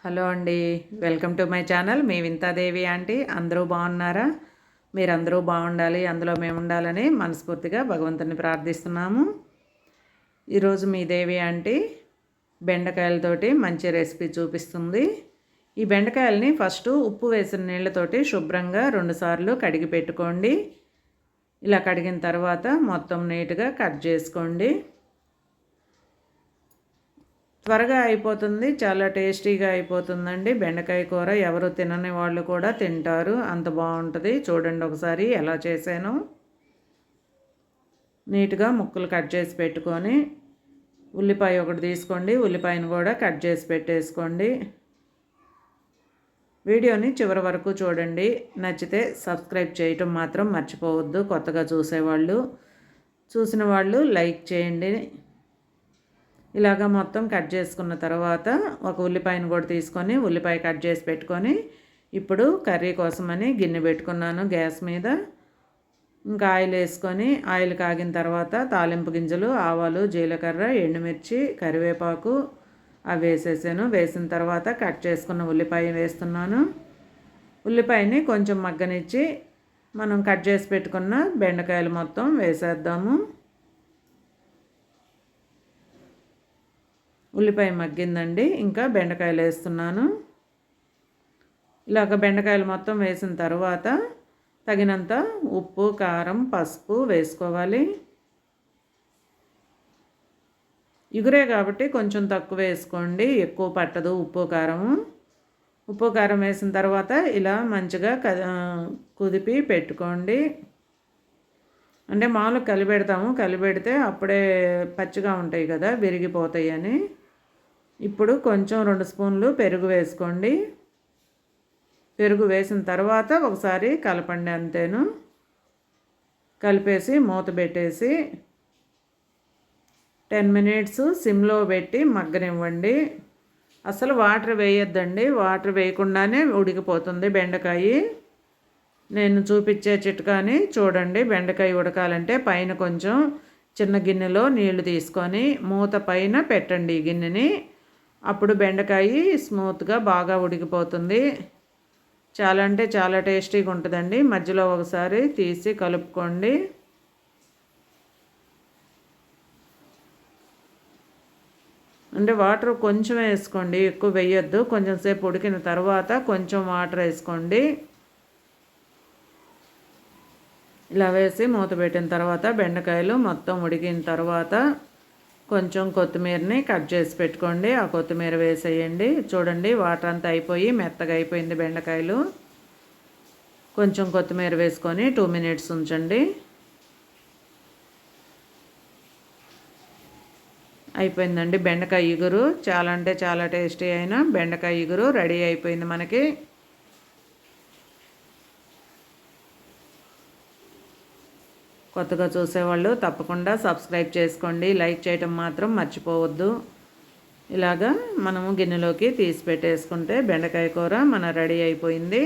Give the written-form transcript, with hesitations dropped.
Hello అండి. Welcome to my channel me Vinthadevi aunty. అందరూ బాగున్నారా? మీరందరూ బాగుండాలి, అందులో మేము ఉండాలని మనస్ఫూర్తిగా భగవంతుని ప్రార్థిస్తున్నాము. ఈరోజు మీ దేవి ఆంటీ బెండకాయలతోటి మంచి రెసిపీ చూపిస్తుంది. ఈ బెండకాయలని ఫస్ట్ ఉప్పు వేసిన నీళ్ళతోటి శుభ్రంగా 2 సార్లు కడిగి పెట్టుకోండి. ఇలా కడిగిన తర్వాత మొత్తం నీట్గా కట్ చేసుకోండి. త్వరగా అయిపోతుంది, చాలా టేస్టీగా అయిపోతుందండి. బెండకాయ కూర ఎవరు తినని వాళ్ళు కూడా తింటారు, అంత బాగుంటుంది. చూడండి ఒకసారి ఎలా చేశాను. నీట్గా ముక్కలు కట్ చేసి పెట్టుకొని ఉల్లిపాయ ఒకటి తీసుకోండి, ఉల్లిపాయను కూడా కట్ చేసి పెట్టేసుకోండి. వీడియోని చివరి వరకు చూడండి. నచ్చితే సబ్స్క్రైబ్ చేయటం మాత్రం మర్చిపోవద్దు. కొత్తగా చూసిన వాళ్ళు లైక్ చేయండి. ఇలాగ మొత్తం కట్ చేసుకున్న తర్వాత ఒక ఉల్లిపాయను కూడా తీసుకొని ఉల్లిపాయ కట్ చేసి పెట్టుకొని ఇప్పుడు కర్రీ కోసమని గిన్నె పెట్టుకున్నాను గ్యాస్ మీద. ఇంకా ఆయిల్ వేసుకొని ఆయిల్ కాగిన తర్వాత తాలింపు గింజలు, ఆవాలు, జీలకర్ర, ఎండుమిర్చి, కరివేపాకు అవి వేసేసాను. వేసిన తర్వాత కట్ చేసుకున్న ఉల్లిపాయ వేస్తున్నాను. ఉల్లిపాయని కొంచెం మగ్గనిచ్చి మనం కట్ చేసి పెట్టుకున్న బెండకాయలు మొత్తం వేసేద్దాము. ఉల్లిపాయ మగ్గిందండి. ఇంకా బెండకాయలు వేస్తున్నాను. ఇలాగ బెండకాయలు మొత్తం వేసిన తర్వాత తగినంత ఉప్పు, కారం, పసుపు వేసుకోవాలి. ఇగురే కాబట్టి కొంచెం తక్కువ వేసుకోండి, ఎక్కువ పట్టదు ఉప్పు కారము. ఉప్పు కారం వేసిన తర్వాత ఇలా మంచిగా కుదిపి పెట్టుకోండి. అంటే మామూలుగా కలిపెడతాము, కలిపెడితే అప్పుడే పచ్చిగా ఉంటాయి కదా, విరిగిపోతాయి అని. ఇప్పుడు కొంచెం 2 స్పూన్లు పెరుగు వేసుకోండి. పెరుగు వేసిన తర్వాత ఒకసారి కలపండి, అంతేను. కలిపేసి మూత పెట్టేసి 10 మినిట్స్ సిమ్లో పెట్టి మగ్గనివ్వండి. అసలు వాటర్ వేయొద్దండి, వాటర్ వేయకుండానే ఉడికిపోతుంది బెండకాయ. నేను చూపించే చిట్కాని చూడండి. బెండకాయ ఉడకాలంటే పైన కొంచెం చిన్న గిన్నెలో నీళ్లు తీసుకొని మూత పైన పెట్టండి ఈ గిన్నెని. అప్పుడు బెండకాయ స్మూత్గా బాగా ఉడికిపోతుంది. చాలా అంటే చాలా టేస్టీగా ఉంటుందండి. మధ్యలో ఒకసారి తీసి కలుపుకోండి. అంటే వాటర్ కొంచెం వేసుకోండి, ఎక్కువ వేయొద్దు. కొంచెం సేపు ఉడికిన తర్వాత కొంచెం వాటర్ వేసుకోండి. ఇలా వేసి మూత పెట్టిన తర్వాత బెండకాయలు మొత్తం ఉడికిన తర్వాత కొంచెం కొత్తిమీరని కట్ చేసి పెట్టుకోండి. ఆ కొత్తిమీర వేసేయండి. చూడండి వాటర్ అంతా అయిపోయి మెత్తగా అయిపోయింది బెండకాయలు. కొంచెం కొత్తిమీర వేసుకొని 2 మినిట్స్ ఉంచండి. అయిపోయిందండి బెండకాయ ఇగురు. చాలా అంటే చాలా టేస్టీ అయిన బెండకాయ ఇగురు రెడీ అయిపోయింది మనకి. కొత్తగా చూసేవాళ్ళు తప్పకుండా సబ్స్క్రైబ్ చేసుకోండి, లైక్ చేయటం మాత్రం మర్చిపోవద్దు. ఇలాగా మనము గిన్నెలోకి తీసి పెట్టేసుకుంటే బెండకాయ కూర మన రెడీ అయిపోయింది.